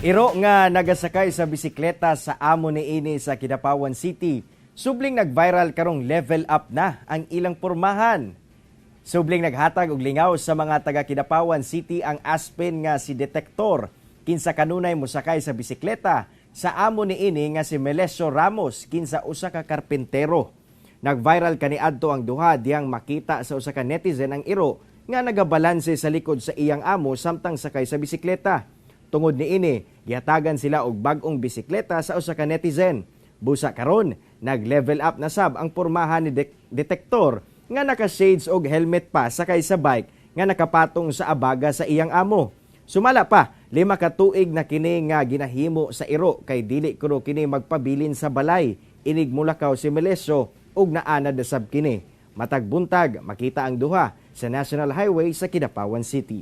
Iro nga nagasakay sa bisikleta sa amo niini sa Kidapawan City. Subling nag-viral karong level up na ang ilang pormahan. Subling naghatag og lingaw sa mga taga Kidapawan City ang Aspen nga si Detektor. Kinsa kanunay mosakay sa bisikleta sa amo niini nga si Melesio Ramos kinsa usa ka karpentero. Nag-viral kaniadto ang duha diyang makita sa usa ka netizen ang iro nga nagabalanse sa likod sa iyang amo samtang sakay sa bisikleta. Tungod niini, gihatagan sila og bag-ong bisikleta sa usa ka netizen. Busa karon, nag-level up na sab ang pormahan ni Detektor nga naka-shades og helmet pa sakay sa bike nga nakapatong sa abaga sa iyang amo. Sumala pa, 5 ka tuig na kini nga ginahimo sa iro kay dili kuno kini magpabilin sa balay. Inig mulakaw si Melesio ug naanad na sab kini. Matag buntag, makita ang duha sa National Highway sa Kidapawan City.